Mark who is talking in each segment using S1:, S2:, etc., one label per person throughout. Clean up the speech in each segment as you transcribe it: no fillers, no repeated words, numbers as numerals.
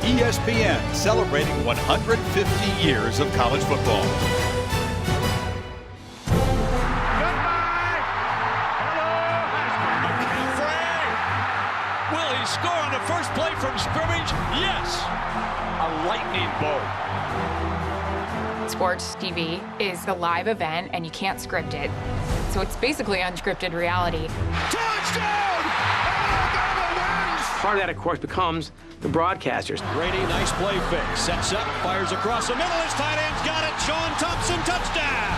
S1: ESPN, celebrating 150 years of college football.
S2: Will he score on the first play from scrimmage? Yes. A lightning bolt.
S3: Sports TV is a live event, and you can't script it. So it's basically unscripted reality.
S2: Touchdown! Alabama wins!
S4: Part of that, of course, becomes the broadcasters.
S2: Brady, nice play fake. Sets up, fires across the middle. His tight end's got it. Sean Thompson, touchdown!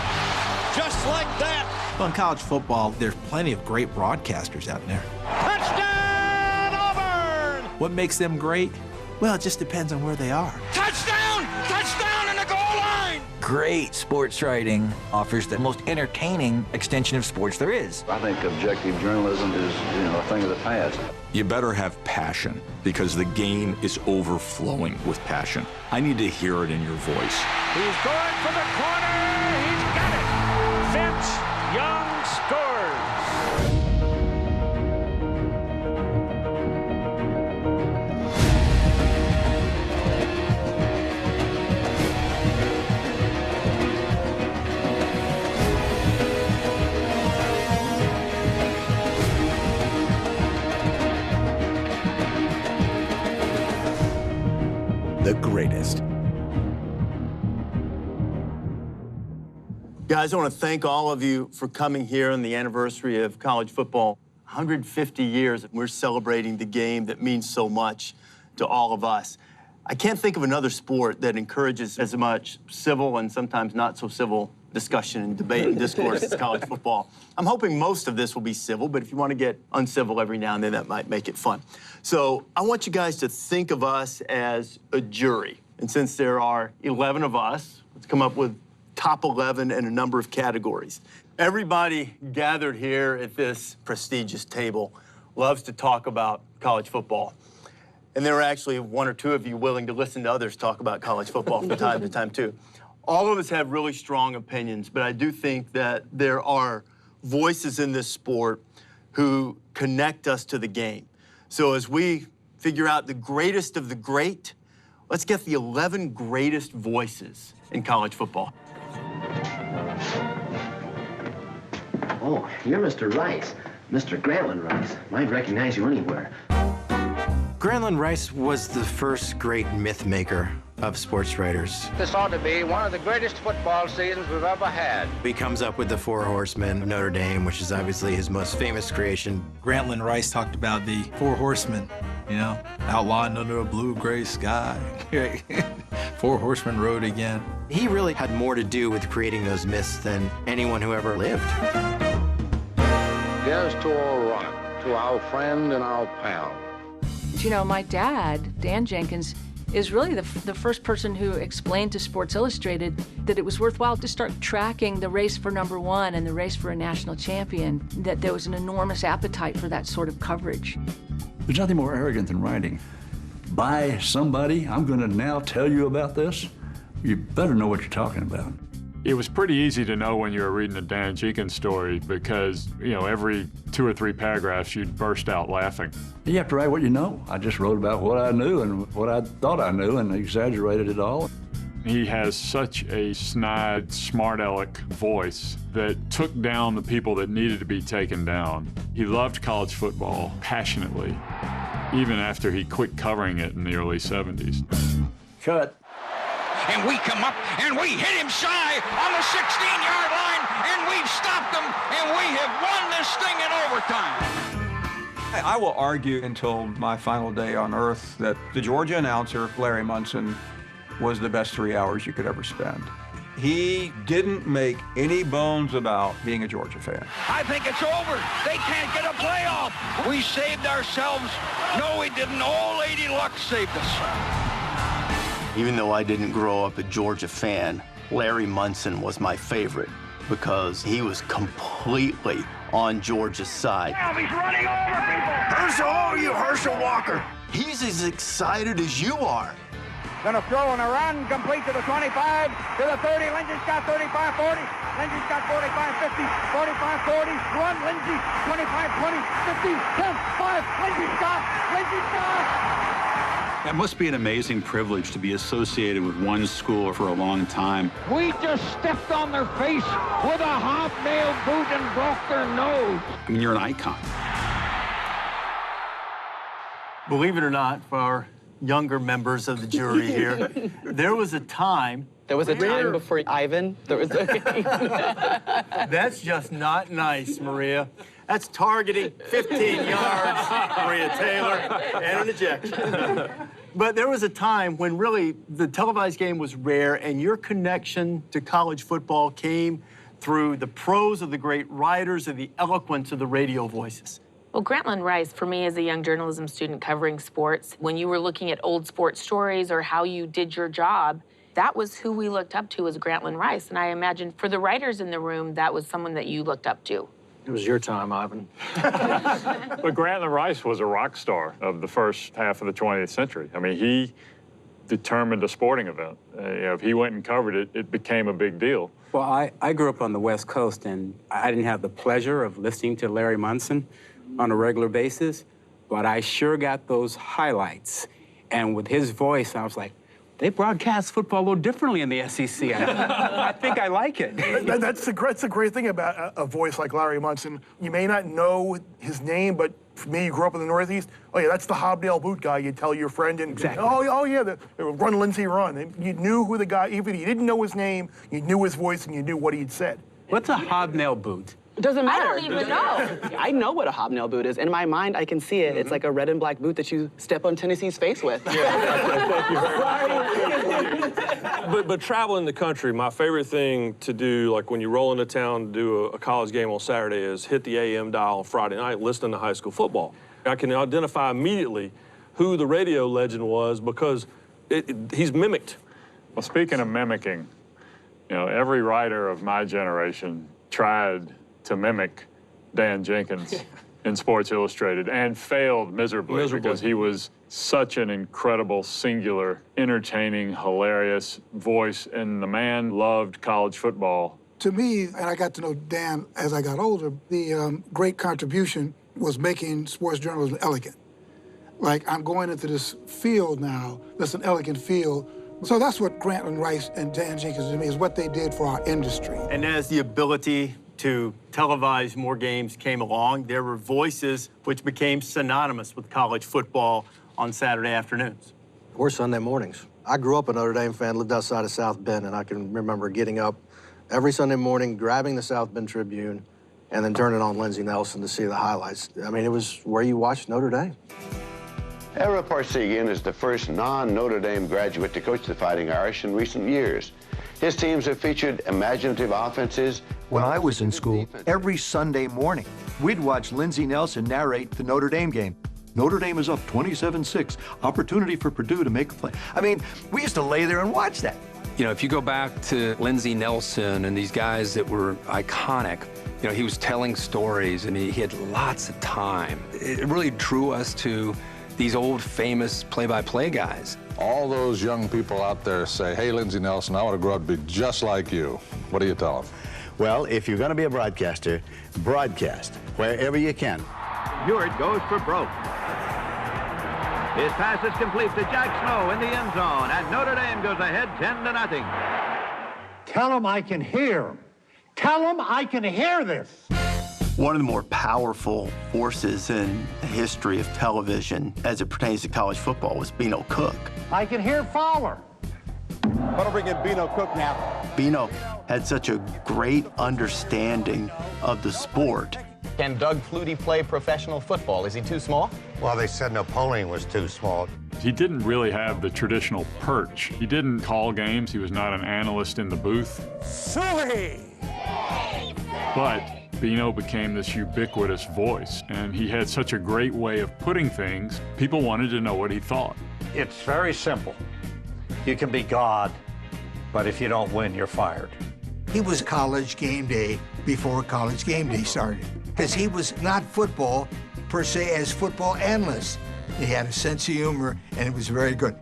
S2: Just like that.
S5: Well, in college football, there's plenty of great broadcasters out there.
S2: Touchdown, Auburn!
S5: What makes them great? Well, it just depends on where they are.
S2: Touchdown! Touchdown in the goal line!
S6: Great sports writing offers the most entertaining extension of sports there is.
S7: I think objective journalism is, a thing of the past.
S8: You better have passion, because the game is overflowing with passion. I need to hear it in your voice.
S4: He's going for the corner. He's got it. Vince Young scores.
S5: The greatest.
S9: Guys, I want to thank all of you for coming here on the anniversary of college football. 150 years, we're celebrating the game that means so much to all of us. I can't think of another sport that encourages as much civil and sometimes not so civil discussion and debate and discourse as college football. I'm hoping most of this will be civil, but if you want to get uncivil every now and then, that might make it fun. So I want you guys to think of us as a jury. And since there are 11 of us, let's come up with top 11 in a number of categories. Everybody gathered here at this prestigious table loves to talk about college football. And there are actually one or two of you willing to listen to others talk about college football from time to time, too. All of us have really strong opinions, but I do think that there are voices in this sport who connect us to the game. So as we figure out the greatest of the great, let's get the 11 greatest voices in college football.
S10: Oh, you're Mr. Rice. Mr. Grantland Rice. Might recognize you anywhere.
S5: Grantland Rice was the first great myth maker of sports writers.
S11: This ought to be one of the greatest football seasons we've ever had.
S5: He comes up with the Four Horsemen of Notre Dame, which is obviously his most famous creation.
S12: Grantland Rice talked about the Four Horsemen, outlined under a blue-gray sky. Four Horsemen rode again.
S5: He really had more to do with creating those myths than anyone who ever lived.
S11: Here's to all right, to our friend and our pal.
S13: My dad, Dan Jenkins, is really the first person who explained to Sports Illustrated that it was worthwhile to start tracking the race for #1 and the race for a national champion, that there was an enormous appetite for that sort of coverage.
S14: There's nothing more arrogant than writing. By somebody, I'm going to now tell you about this. You better know what you're talking about.
S15: It was pretty easy to know when you were reading a Dan Jenkins story because, every 2 or 3 paragraphs you'd burst out laughing.
S14: You have to write what you know. I just wrote about what I knew and what I thought I knew and exaggerated it all.
S15: He has such a snide, smart-aleck voice that took down the people that needed to be taken down. He loved college football passionately, even after he quit covering it in the early 70s.
S14: Cut.
S2: And we come up and we hit him shy on the 16-yard line, and we've stopped him, and we have won this thing in overtime.
S16: I will argue until my final day on earth that the Georgia announcer, Larry Munson, was the best 3 hours you could ever spend. He didn't make any bones about being a Georgia fan.
S2: I think it's over. They can't get a playoff. We saved ourselves. No, we didn't. Old Lady Luck saved us.
S9: Even though I didn't grow up a Georgia fan, Larry Munson was my favorite because he was completely on Georgia's side.
S2: Now he's running over people.
S9: Herschel, you Herschel Walker. He's as excited as you are.
S11: Gonna throw and a run, complete to the 25, to the 30. Lindsey's got 35, 40. Lindsey's got 45, 50, 45, 40. Run, Lindsey, 25, 20, 50, 10, 5. Lindsey's got.
S8: That must be an amazing privilege to be associated with one school for a long time.
S4: We just stepped on their face with a hobnail boot and broke their nose.
S8: I mean, you're an icon.
S9: Believe it or not, for our younger members of the jury here, there was a time...
S17: There was a time before Ivan. There was a...
S9: That's just not nice, Maria. That's targeting 15 yards, Maria Taylor, and an ejection. But there was a time when really the televised game was rare, and your connection to college football came through the prose of the great writers and the eloquence of the radio voices.
S18: Well, Grantland Rice, for me as a young journalism student covering sports, when you were looking at old sports stories or how you did your job, that was who we looked up to as Grantland Rice. And I imagine for the writers in the room, that was someone that you looked up to.
S19: It was your time, Ivan.
S15: But Grantland Rice was a rock star of the first half of the 20th century. I mean, he determined a sporting event. If he went and covered it, it became a big deal.
S20: Well, I grew up on the West Coast, and I didn't have the pleasure of listening to Larry Munson on a regular basis, but I sure got those highlights. And with his voice, I was like, they broadcast football a little differently in the SEC. I think I like it.
S21: That's the great thing about a voice like Larry Munson. You may not know his name, but for me, you grew up in the Northeast. Oh, yeah, that's the hobnail boot guy. You tell your friend, and
S20: exactly.
S21: Oh yeah, run, Lindsay, run. And you knew who the guy, even if you didn't know his name, you knew his voice and you knew what he'd said.
S20: What's a hobnail boot?
S17: It doesn't matter.
S18: I don't even know.
S17: I know what a hobnail boot is. In my mind, I can see it. It's like a red and black boot that you step on Tennessee's face with.
S19: But traveling the country, my favorite thing to do, like when you roll into town to do a college game on Saturday, is hit the AM dial on Friday night, listening to high school football. I can identify immediately who the radio legend was because he's mimicked.
S15: Well, speaking of mimicking, every writer of my generation tried to mimic Dan Jenkins in Sports Illustrated and failed miserably because he was such an incredible, singular, entertaining, hilarious voice, and the man loved college football.
S22: To me, and I got to know Dan as I got older, the great contribution was making sports journalism elegant. Like, I'm going into this field now that's an elegant field. So that's what Grantland Rice and Dan Jenkins to me is what they did for our industry.
S9: And as the ability to televise more games came along, there were voices which became synonymous with college football on Saturday afternoons.
S23: Or Sunday mornings. I grew up a Notre Dame fan, lived outside of South Bend, and I can remember getting up every Sunday morning, grabbing the South Bend Tribune, and then turning on Lindsey Nelson to see the highlights. I mean, it was where you watched Notre Dame.
S24: Ara Parsegian is the first non-Notre Dame graduate to coach the Fighting Irish in recent years. His teams have featured imaginative offenses.
S25: When I was in school, every Sunday morning, we'd watch Lindsey Nelson narrate the Notre Dame game. Notre Dame is up 27-6. Opportunity for Purdue to make a play. I mean, we used to lay there and watch that.
S26: If you go back to Lindsey Nelson and these guys that were iconic, he was telling stories and he had lots of time. It really drew us to these old famous play-by-play guys.
S27: All those young people out there say, hey, Lindsey Nelson, I want to grow up to be just like you. What do you tell them?
S28: Well, if you're going to be a broadcaster, broadcast wherever you can.
S11: Hewitt goes for broke. His pass is complete to Jack Snow in the end zone, and Notre Dame goes ahead 10-0.
S29: Tell him I can hear. Tell him I can hear this.
S9: One of the more powerful forces in the history of television as it pertains to college football was Beano Cook.
S29: I can hear Fowler.
S11: I'll bring in Beano Cook now.
S9: Beano had such a great understanding of the sport.
S30: Can Doug Flutie play professional football? Is he too small?
S28: Well, they said Napoleon was too small.
S15: He didn't really have the traditional perch. He didn't call games. He was not an analyst in the booth.
S29: Suey!
S15: But Beano became this ubiquitous voice, and he had such a great way of putting things, people wanted to know what he thought.
S29: It's very simple. You can be God, but if you don't win, you're fired.
S31: He was College Game Day before College Game Day started, because he was not football per se as football analyst. He had a sense of humor, and it was very good.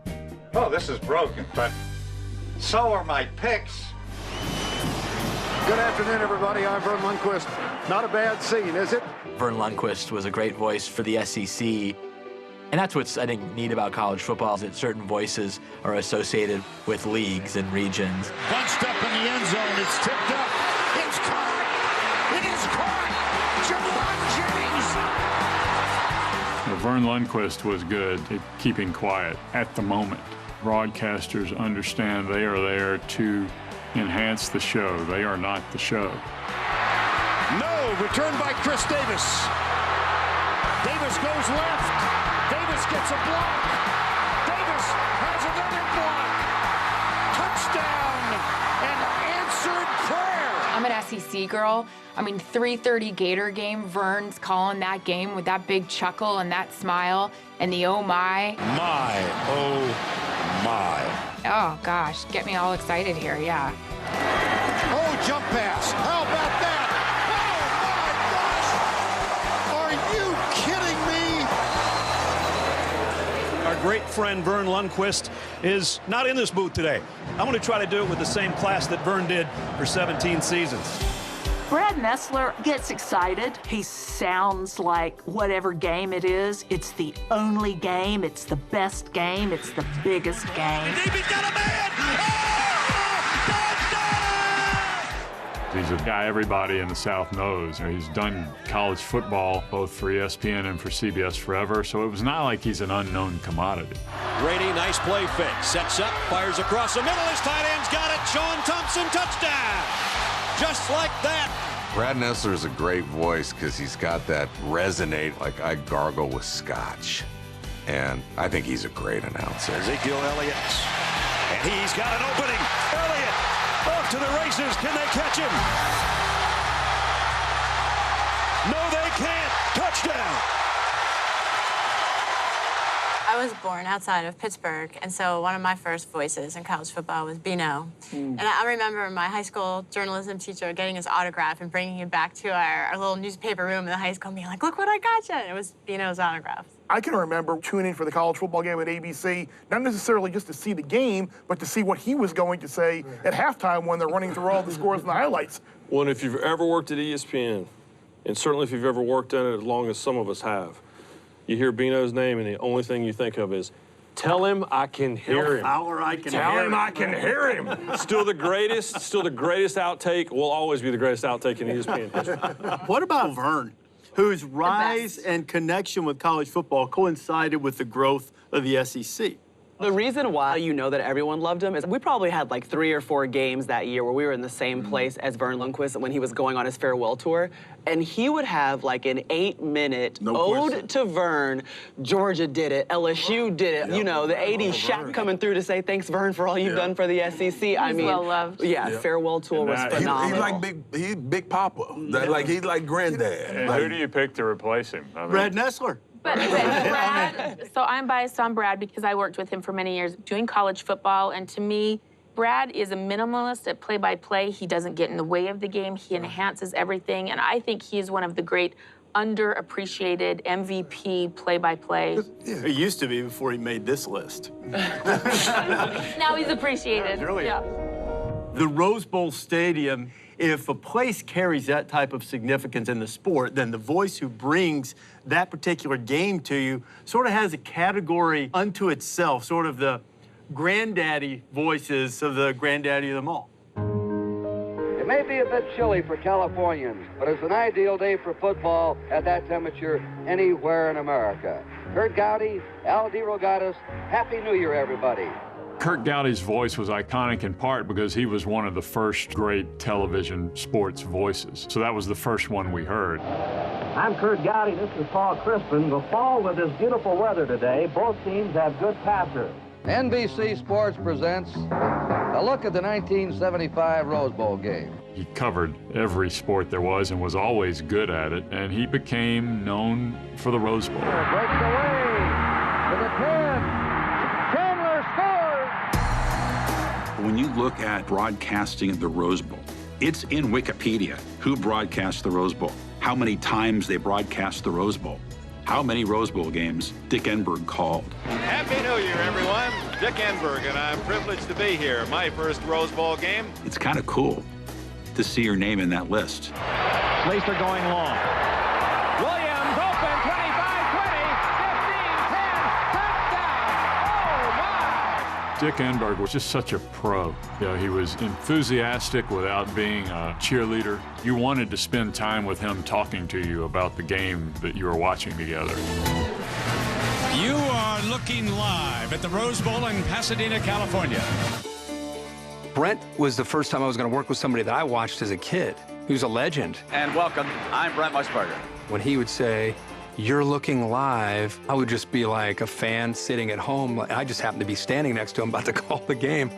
S29: Oh, this is broken, but so are my picks.
S11: Good afternoon, everybody. I'm Vern Lundquist. Not a bad scene, is it?
S32: Vern Lundquist was a great voice for the SEC.
S1: And that's what's, I think, neat about college football is that certain voices are associated with leagues and regions.
S4: Bunched up in the end zone. It's tipped up. It's caught. It is caught. Javon Jennings.
S15: Vern Lundquist was good at keeping quiet at the moment. Broadcasters understand they are there to enhance the show. They are not the show.
S4: No, returned by Chris Davis. Davis goes left. Davis gets a block. Davis has another block. Touchdown. An answered prayer.
S2: I'm an SEC girl. I mean, 3:30 Gator game. Vern's calling that game with that big chuckle and that smile and the oh my.
S4: My, oh my.
S2: Oh gosh, get me all excited here, yeah.
S4: Oh, jump pass. How about that?
S3: Our great friend Vern Lundquist is not in this booth today. I'm going to try to do it with the same class that Vern did for 17 seasons.
S5: Brad Nessler gets excited. He sounds like whatever game it is, it's the only game, it's the best game, it's the biggest game.
S4: He's got a man!
S15: He's a guy everybody in the South knows. He's done college football both for ESPN and for CBS forever, so it was not like he's an unknown commodity.
S6: Grady, nice play fake. Sets up, fires across the middle. His tight end's got it. Sean Thompson, touchdown! Just like that.
S7: Brad Nessler is a great voice because he's got that resonate like I gargle with scotch. And I think he's a great announcer.
S6: Ezekiel Elliott. And he's got an opening. Elliott off to the races. Can they catch him? No, they can't. Touchdown.
S10: I was born outside of Pittsburgh, and so one of my first voices in college football was Bino. And I remember my high school journalism teacher getting his autograph and bringing him back to our little newspaper room in the high school and being like, look what I got you. And it was Bino's autograph.
S21: I can remember tuning in for the college football game at ABC, not necessarily just to see the game, but to see what he was going to say at halftime when they're running through all the scores and the highlights.
S19: Well, and if you've ever worked at ESPN, and certainly if you've ever worked in it as long as some of us have, you hear Bino's name, and the only thing you think of is, tell him I can hear him.
S21: Fowler, I can
S19: Tell
S21: hear
S19: him I can hear him. Still the greatest outtake, will always be the greatest outtake in ESPN history.
S9: What about Vern, whose rise and connection with college football coincided with the growth of the SEC?
S17: The reason why you know that everyone loved him is we probably had like 3 or 4 games that year where we were in the same place as Vern Lundquist when he was going on his farewell tour. And he would have like an 8-minute ode to Vern. Georgia did it, LSU did it. You know, the 80s Shaq coming through to say, thanks, Vern, for all you've done for the SEC. I mean,
S18: well loved.
S17: Yeah, farewell tour was phenomenal.
S12: He's like Big Papa. He's like granddad.
S15: And who do you pick to replace him? I mean,
S9: Brad Nessler.
S18: But Brad, so I'm biased on Brad because I worked with him for many years doing college football, and to me, Brad is a minimalist at play-by-play. He doesn't get in the way of the game. He enhances everything, and I think he is one of the great underappreciated MVP play-by-play.
S9: He used to be before he made this list.
S18: Now he's appreciated. Yeah.
S9: The Rose Bowl Stadium, if a place carries that type of significance in the sport, then the voice who brings that particular game to you sort of has a category unto itself, sort of the granddaddy voices of the granddaddy of them all.
S13: It may be a bit chilly for Californians, but it's an ideal day for football at that temperature anywhere in America. Kurt Gowdy, Al DeRogatis, Happy New Year, everybody.
S15: Kurt Gowdy's voice was iconic in part because he was one of the first great television sports voices. So that was the first one we heard.
S14: I'm Kurt Gowdy. This is Paul Crispin. The fall with this beautiful weather today, both teams have good passers.
S13: NBC Sports presents a look at the 1975 Rose Bowl game.
S15: He covered every sport there was and was always good at it, and he became known for the Rose Bowl.
S14: Breaks away to the 10. Chandler scores!
S16: When you look at broadcasting of the Rose Bowl, it's in Wikipedia who broadcast the Rose Bowl, how many times they broadcast the Rose Bowl, how many Rose Bowl games Dick Enberg called.
S32: Happy New Year, everyone. Dick Enberg, and I'm privileged to be here. My first Rose Bowl game.
S16: It's kind of cool to see your name in that list.
S4: Slater going long. Williams open, 25, 20, 15, 10,
S15: Dick Enberg was just such a pro. You know, he was enthusiastic without being a cheerleader. You wanted to spend time with him talking to you about the game that you were watching together.
S8: You are looking live at the Rose Bowl in Pasadena, California.
S20: Brent was the first time I was going to work with somebody that I watched as a kid. He was a legend.
S22: And welcome, I'm Brent Musburger.
S20: When he would say, "You're looking live," I would just be like a fan sitting at home. I just happened to be standing next to him about to call the game.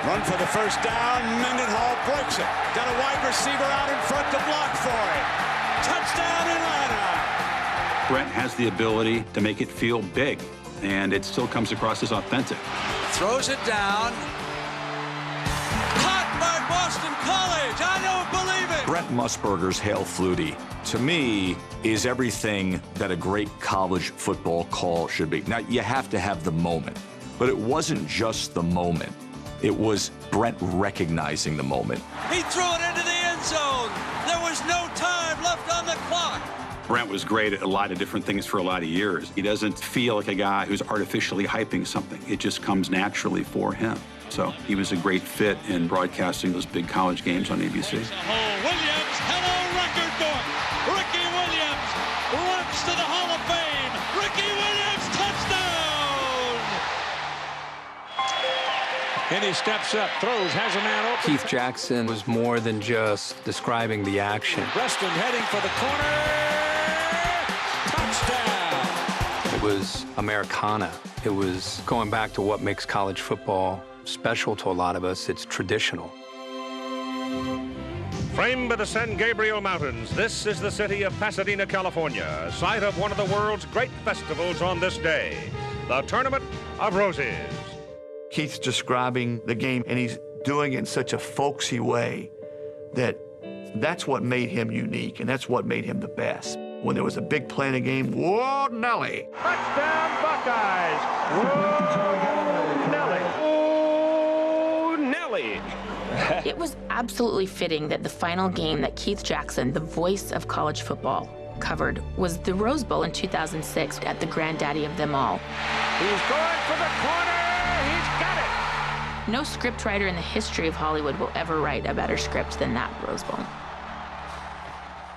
S8: Run for the first down, Mendenhall breaks it. Got a wide receiver out in front to block for it. Touchdown Atlanta!
S16: Brent has the ability to make it feel big, and it still comes across as authentic.
S8: Throws it down. Caught by Boston College. I don't believe it.
S23: Brent Musburger's Hail Flutie, to me, is everything that a great college football call should be. Now, you have to have the moment, but it wasn't just the moment. It was Brent recognizing the moment.
S8: He threw it into the end zone. There was no time left on the clock.
S16: Brent was great at a lot of different things for a lot of years. He doesn't feel like a guy who's artificially hyping something. It just comes naturally for him. So he was a great fit in broadcasting those big college games on ABC.
S8: Williams, hello record book. Ricky Williams runs to the Hall of Fame. Ricky Williams, touchdown! And he steps up, throws, has a man open.
S20: Keith Jackson was more than just describing the action.
S8: Preston heading for the corner. Touchdown!
S20: It was Americana. It was going back to what makes college football special to a lot of us. It's traditional.
S24: Framed by the San Gabriel Mountains, this is the city of Pasadena, California, site of one of the world's great festivals on this day, the Tournament of Roses.
S25: Keith's describing the game, and he's doing it in such a folksy way that's what made him unique, and that's what made him the best. When there was a big play in a game, whoa, Nellie!
S24: Touchdown, Buckeyes! Whoa, Nellie! Oh, Nellie!
S18: It was absolutely fitting that the final game that Keith Jackson, the voice of college football, covered was the Rose Bowl in 2006 at the granddaddy of them all.
S24: He's going for the corner! He's got it!
S18: No scriptwriter in the history of Hollywood will ever write a better script than that Rose Bowl.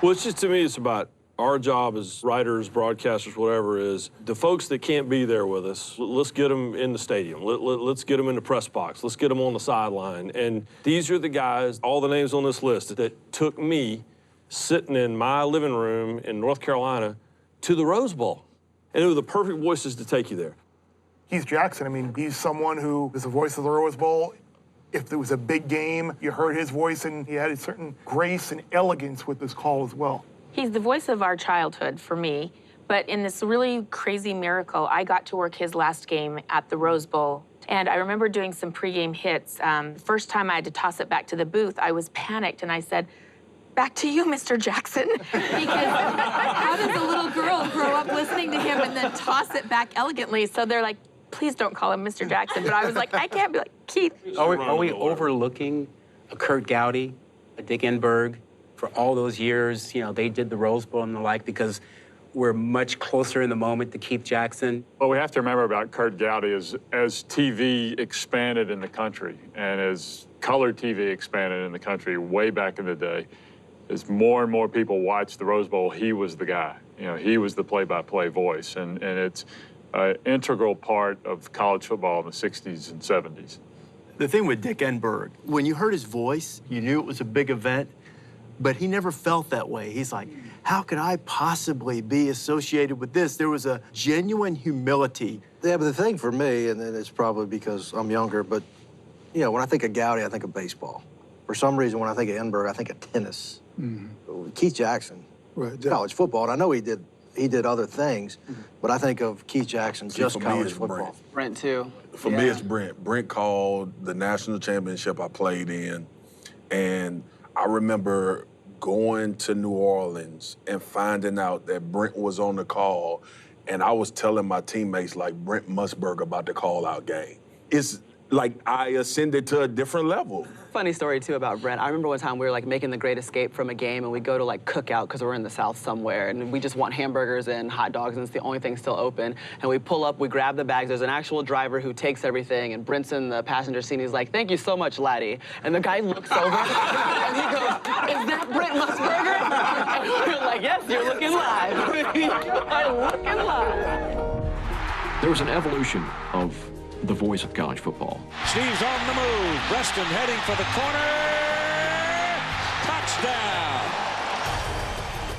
S19: Well, it's just, to me, it's about our job as writers, broadcasters, whatever, is the folks that can't be there with us, let's get them in the stadium. Let's get them in the press box. Let's get them on the sideline. And these are the guys, all the names on this list, that took me sitting in my living room in North Carolina to the Rose Bowl. And they were the perfect voices to take you there.
S21: Keith Jackson, I mean, he's someone who is the voice of the Rose Bowl. If there was a big game, you heard his voice, and he had a certain grace and elegance with this call as well.
S18: He's the voice of our childhood for me, but in this really crazy miracle, I got to work his last game at the Rose Bowl. And I remember doing some pregame hits. The first time I had to toss it back to the booth, I was panicked, and I said, "Back to you, Mr. Jackson." Because how does a little girl grow up listening to him and then toss it back elegantly? So they're like, "Please don't call him Mr. Jackson." But I was like, I can't be like, Keith.
S26: Are we overlooking a Kurt Gowdy, a Dick Enberg, for all those years? You know, they did the Rose Bowl and the like because we're much closer in the moment to Keith Jackson.
S15: What we have to remember about Kurt Gowdy is as TV expanded in the country and as color TV expanded in the country way back in the day, as more and more people watched the Rose Bowl, he was the guy. You know, he was the play-by-play voice, and it's an integral part of college football in the 60s and 70s.
S9: The thing with Dick Enberg, when you heard his voice, you knew it was a big event, but he never felt that way. He's like, how could I possibly be associated with this? There was a genuine humility.
S27: Yeah, but the thing for me, and it's probably because I'm younger, but, you know, when I think of Gowdy, I think of baseball. For some reason, when I think of Enberg, I think of tennis. Mm-hmm. Keith Jackson, right, college football, and I know he did other things, but I think of Keith Jackson just college football.
S17: Brent, too.
S12: For me, it's Brent. Brent called the national championship I played in, and I remember going to New Orleans and finding out that Brent was on the call, and I was telling my teammates, like, Brent Musburger about to call our game. It's like I ascended to a different level.
S17: Funny story too about Brent. I remember one time we were like making the great escape from a game, and we go to like cookout because we're in the South somewhere, and we just want hamburgers and hot dogs, and it's the only thing still open. And we pull up, we grab the bags. There's an actual driver who takes everything, and Brent's in the passenger seat. And he's like, "Thank you so much, laddie." And the guy looks over and he goes, "Is that Brent Musburger?" And we're like, "Yes, you're looking live. You are looking live."
S1: There was an evolution of the voice of college football.
S24: Steve's on the move. Preston heading for the corner. Touchdown.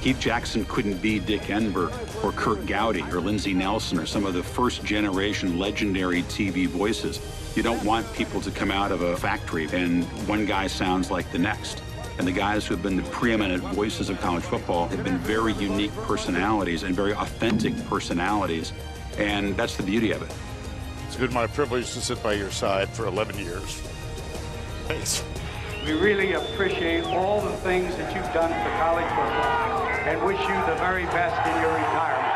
S16: Keith Jackson couldn't be Dick Enberg or Kurt Gowdy or Lindsey Nelson or some of the first-generation legendary TV voices. You don't want people to come out of a factory and one guy sounds like the next. And the guys who have been the preeminent voices of college football have been very unique personalities and very authentic personalities. And that's the beauty of it.
S4: It's been my privilege to sit by your side for 11 years. Thanks.
S2: We really appreciate all the things that you've done for college football and wish you the very best in your retirement.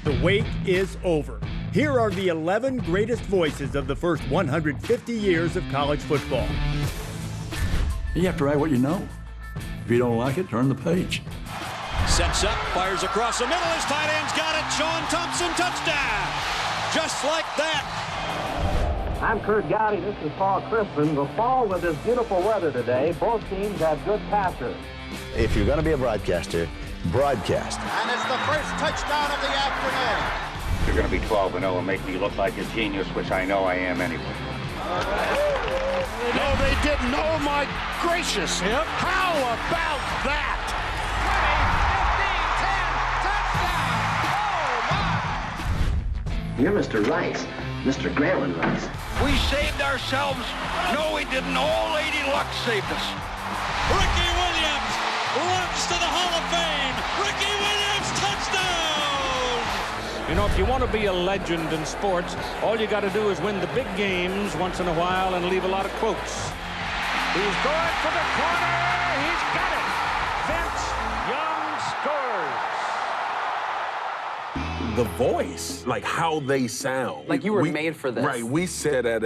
S3: The wait is over. Here are the 11 greatest voices of the first 150 years of college football.
S1: You have to write what you know. If you don't like it, turn the page.
S24: Sets up, fires across the middle. His tight end's got it. Sean Thompson, touchdown. Just like that.
S14: I'm Kurt Gowdy. This is Paul Crispin. The fall with this beautiful weather today, both teams have good passers.
S5: If you're going to be a broadcaster, broadcast.
S6: And it's the first touchdown of the afternoon.
S7: You're going to be 12-0 and make me look like a genius, which I know I am anyway.
S4: No, they didn't. Oh, my gracious. Yep. How about that?
S7: 20, 10, touchdown. Oh, my.
S32: You're Mr. Rice, Mr. Grantland Rice.
S6: We saved ourselves. No, we didn't. Old Lady Luck saved us.
S24: Ricky Williams runs to the Hall of Fame. Ricky Williams, touchdown. You know, if you want to be a legend in sports, all you got to do is win the big games once in a while and leave a lot of quotes. He's going for the corner. He's got it. Vince Young scores.
S12: The voice, like how they sound.
S17: Like you were made for this.
S12: Right, we sat at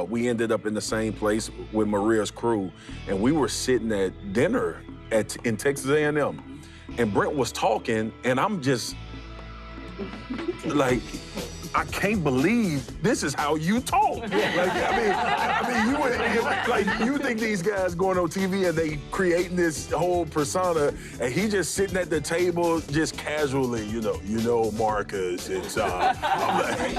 S12: we ended up in the same place with Maria's crew, and we were sitting at dinner in Texas A&M, and Brent was talking, and I'm just, like, I can't believe this is how you talk. Like, I mean, you would, like, you think these guys going on TV and they creating this whole persona, and he just sitting at the table just casually, you know, Marcus, it's, I'm like,